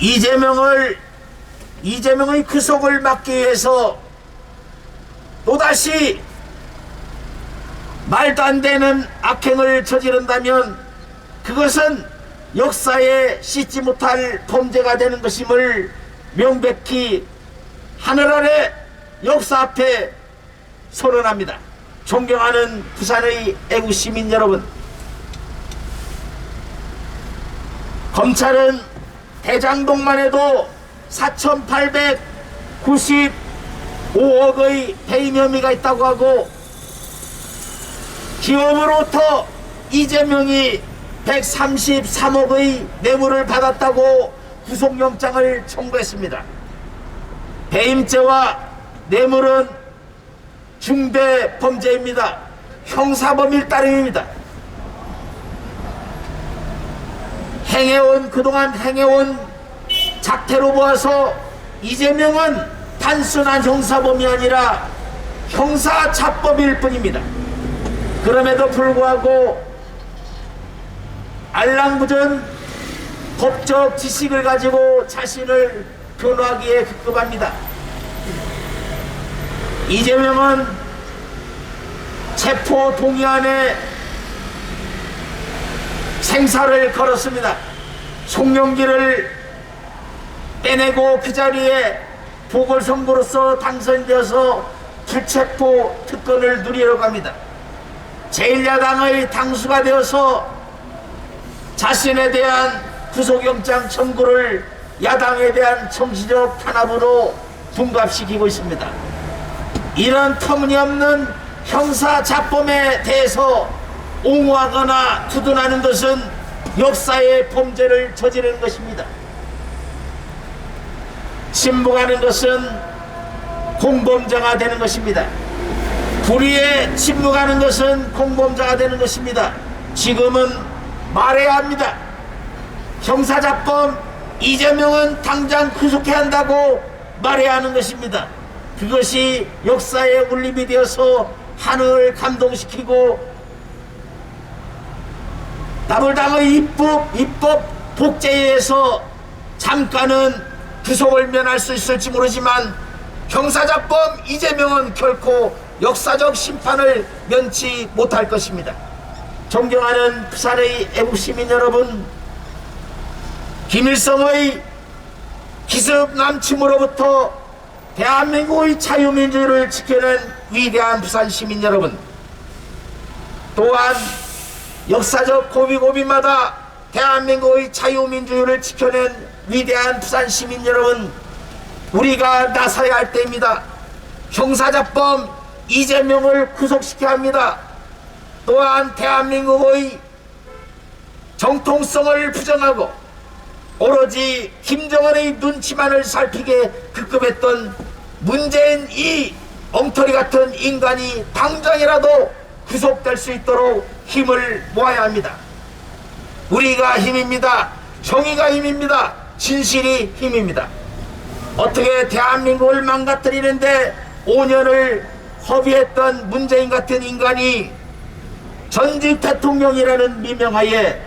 이재명의 구속을 막기 위해서 또다시 말도 안 되는 악행을 저지른다면 그것은 역사에 씻지 못할 범죄가 되는 것임을 명백히 하늘 아래 역사 앞에 선언합니다. 존경하는 부산의 애국시민 여러분, 검찰은 대장동만 해도 4,895억의 배임 혐의가 있다고 하고 기업으로부터 이재명이 133억의 뇌물을 받았다고 구속영장을 청구했습니다. 배임죄와 뇌물은 중대 범죄입니다. 형사범일 따름입니다. 그동안 행해온 작태로 보아서 이재명은 단순한 형사범이 아니라 형사자법일 뿐입니다. 그럼에도 불구하고 알랑무전 법적 지식을 가지고 자신을 변호하기에 급급합니다. 이재명은 체포 동의안에 생사를 걸었습니다. 송영길을 빼내고 그 자리에 보궐선거로서 당선되어서 불체포 특권을 누리려고 합니다. 제1야당의 당수가 되어서 자신에 대한 구속영장 청구를 야당에 대한 정치적 탄압으로 둔갑시키고 있습니다. 이런 터무니없는 형사자범에 대해서 옹호하거나 두둔하는 것은 역사의 범죄를 저지르는 것입니다. 침묵하는 것은 공범자가 되는 것입니다. 불의에 침묵하는 것은 공범자가 되는 것입니다. 지금은 말해야 합니다. 형사자범 이재명은 당장 구속해야 한다고 말해야 하는 것입니다. 그것이 역사의 울림이 되어서 하늘을 감동시키고 나불당의 입법 복제에 의해서 잠깐은 구속을 면할 수 있을지 모르지만 형사자범 이재명은 결코 역사적 심판을 면치 못할 것입니다. 존경하는 부산의 애국시민 여러분, 김일성의 기습 남침으로부터 대한민국의 자유민주를 지켜낸 위대한 부산 시민 여러분, 또한 역사적 고비고비마다 대한민국의 자유민주를 지켜낸 위대한 부산 시민 여러분, 우리가 나서야 할 때입니다. 형사자범 이재명을 구속시켜야 합니다. 또한 대한민국의 정통성을 부정하고 오로지 김정은의 눈치만을 살피게 급급했던 문재인 이 엉터리 같은 인간이 당장이라도 구속될 수 있도록 힘을 모아야 합니다. 우리가 힘입니다. 정의가 힘입니다. 진실이 힘입니다. 어떻게 대한민국을 망가뜨리는데 5년을 허비했던 문재인 같은 인간이 전직 대통령이라는 미명하에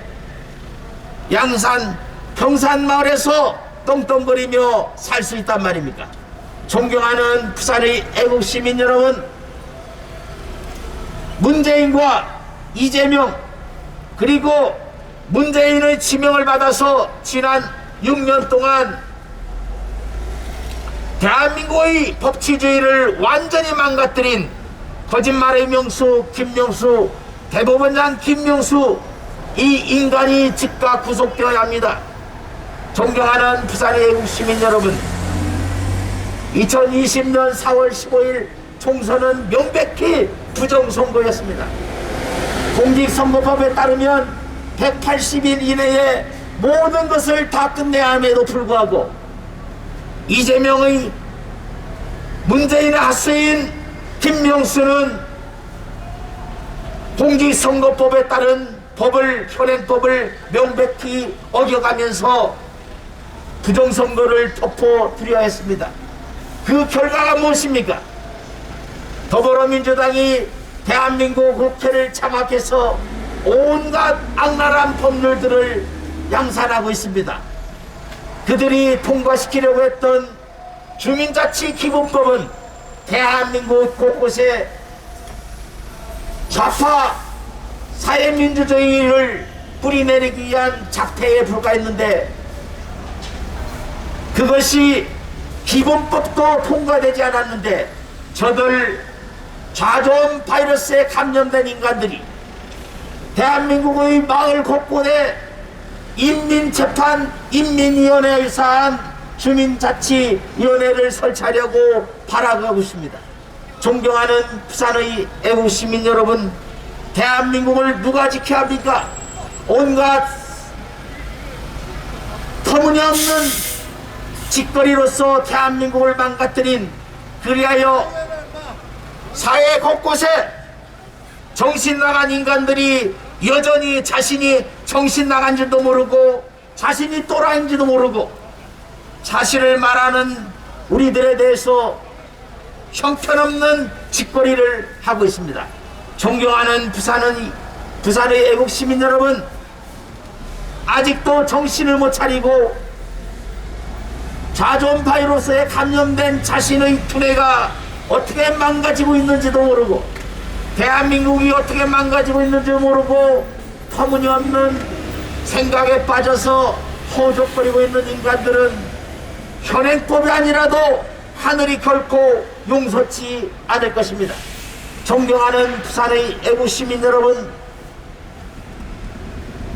양산 평산마을에서 떵떵거리며 살 수 있단 말입니까? 존경하는 부산의 애국시민 여러분, 문재인과 이재명 그리고 문재인의 지명을 받아서 지난 6년 동안 대한민국의 법치주의를 완전히 망가뜨린 거짓말의 명수 김명수, 대법원장 김명수, 이 인간이 즉각 구속되어야 합니다. 존경하는 부산의 애국시민 여러분, 2020년 4월 15일 총선은 명백히 부정선거였습니다. 공직선거법에 따르면 180일 이내에 모든 것을 다 끝내야 함에도 불구하고 이재명의 문재인의 핫세인 김명수는 공직선거법에 따른 현행법을 명백히 어겨가면서 부정선거를 덮어두려 했습니다. 그 결과가 무엇입니까? 더불어민주당이 대한민국 국회를 장악해서 온갖 악랄한 법률들을 양산하고 있습니다. 그들이 통과시키려고 했던 주민자치기본법은 대한민국 곳곳에 좌파 사회민주주의를 뿌리내리기 위한 작태에 불과했는데, 그것이 기본법도 통과되지 않았는데 저들 좌존 바이러스에 감염된 인간들이 대한민국의 마을 곳곳에 인민재판, 인민위원회에 의한 주민자치위원회를 설치하려고 발악하고 있습니다. 존경하는 부산의 애국시민 여러분, 대한민국을 누가 지켜야 합니까? 온갖 터무니없는 짓거리로서 대한민국을 망가뜨린, 그리하여 사회 곳곳에 정신 나간 인간들이 여전히 자신이 정신 나간 줄도 모르고 자신이 또라이인지도 모르고 사실을 말하는 우리들에 대해서 형편없는 짓거리를 하고 있습니다. 존경하는 부산의 애국 시민 여러분, 아직도 정신을 못 차리고 자존 바이러스에 감염된 자신의 두뇌가 어떻게 망가지고 있는지도 모르고 대한민국이 어떻게 망가지고 있는지 모르고 터무니없는 생각에 빠져서 허우적거리고 있는 인간들은 현행법이 아니라도 하늘이 결코 용서치 않을 것입니다. 존경하는 부산의 애국시민 여러분,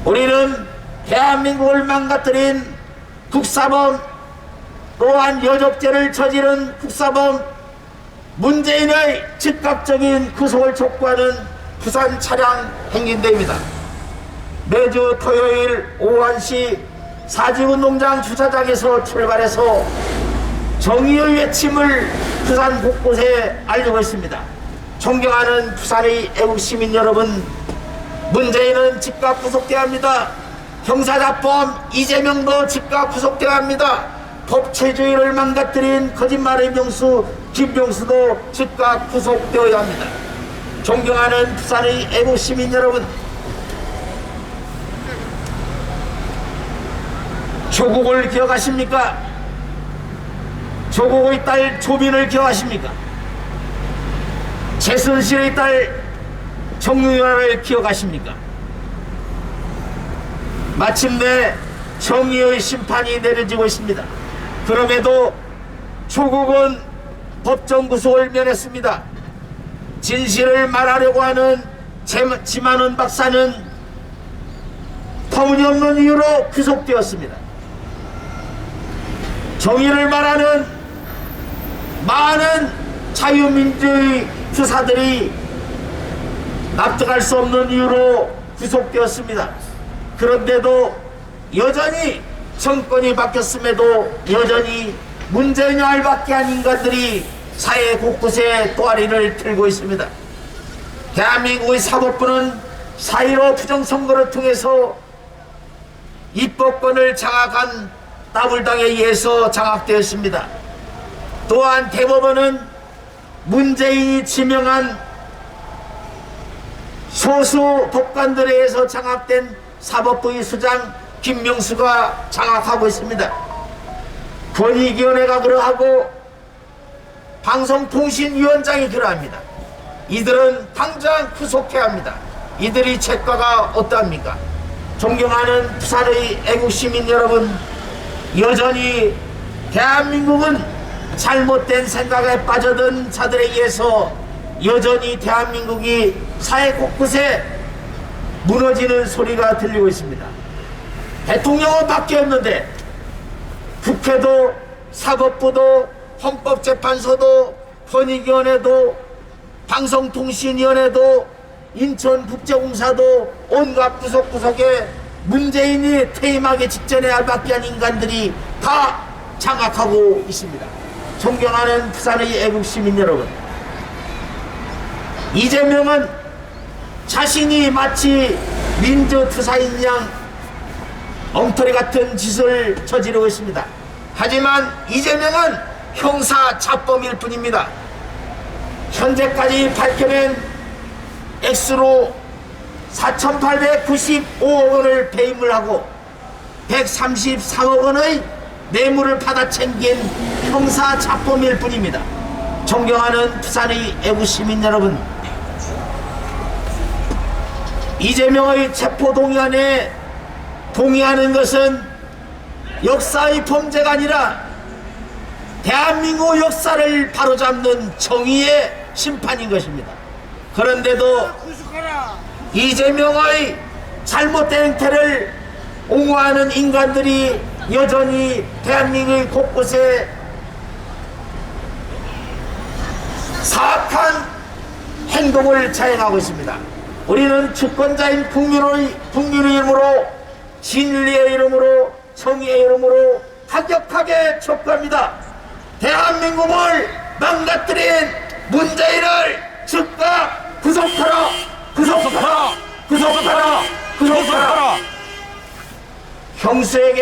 우리는 대한민국을 망가뜨린 국사범, 또한 여적죄를 저지른 국사범 문재인의 즉각적인 구속을 촉구하는 부산 차량 행진대회입니다. 매주 토요일 오후 1시 사직운동장 주차장에서 출발해서 정의의 외침을 부산 곳곳에 알리고 있습니다. 존경하는 부산의 애국시민 여러분, 문재인은 즉각 구속돼야 합니다. 형사자범 이재명도 즉각 구속돼야 합니다. 법치주의를 망가뜨린 거짓말의 명수 김병수도 즉각 구속되어야 합니다. 존경하는 부산의 애국시민 여러분, 조국을 기억하십니까? 조국의 딸 조민을 기억하십니까? 최순실의 딸 정유라를 기억하십니까? 마침내 정의의 심판이 내려지고 있습니다. 그럼에도 조국은 법정 구속을 면했습니다. 진실을 말하려고 하는 지만은 박사는 터무니없는 이유로 구속되었습니다. 정의를 말하는 많은 자유민주주의 주사들이 납득할 수 없는 이유로 구속되었습니다. 그런데도 여전히 정권이 바뀌었음에도 여전히 문재인이 알밖에 한 인간들이 사회 곳곳에 또아리를 들고 있습니다. 대한민국의 사법부는 4.15 부정선거를 통해서 입법권을 장악한 따블당에 의해서 장악되었습니다. 또한 대법원은 문재인이 지명한 소수 법관들에 의해서 장악된 사법부의 수장 김명수가 장악하고 있습니다. 권익위원회가 그러하고 방송통신위원장이 그러합니다. 이들은 당장 구속해야 합니다. 이들이 책과가 어떠합니까? 존경하는 부산의 애국시민 여러분, 여전히 대한민국은 잘못된 생각에 빠져든 자들에 의해서 여전히 대한민국이 사회 곳곳에 무너지는 소리가 들리고 있습니다. 대통령은 바뀌었는데 국회도 사법부도 헌법재판소도 권익위원회도 방송통신위원회도 인천국제공사도 온갖 구석구석에 문재인이 퇴임하기 직전에 알밖에 한 인간들이 다 장악하고 있습니다. 존경하는 부산의 애국시민 여러분, 이재명은 자신이 마치 민주투사인 양 엉터리 같은 짓을 저지르고 있습니다. 하지만 이재명은 형사자범일 뿐입니다. 현재까지 밝혀낸 액수로 4,895억 원을 배임을 하고 133억 원의 뇌물을 받아챙긴 형사 자범일 뿐입니다. 존경하는 부산의 애국 시민 여러분, 이재명의 체포동의안에 동의하는 것은 역사의 범죄가 아니라 대한민국 역사를 바로잡는 정의의 심판인 것입니다. 그런데도 이재명의 잘못된 행태를 옹호하는 인간들이 여전히 대한민국 곳곳에 사악한 행동을 자행하고 있습니다. 우리는 주권자인 국민의 이름으로, 진리의 이름으로, 정의의 이름으로 강력하게 촉구합니다. 대한민국을 망가뜨린 문재인을 즉각 구속하라! 구속하라! 구속하라! 구속하라! 형수에게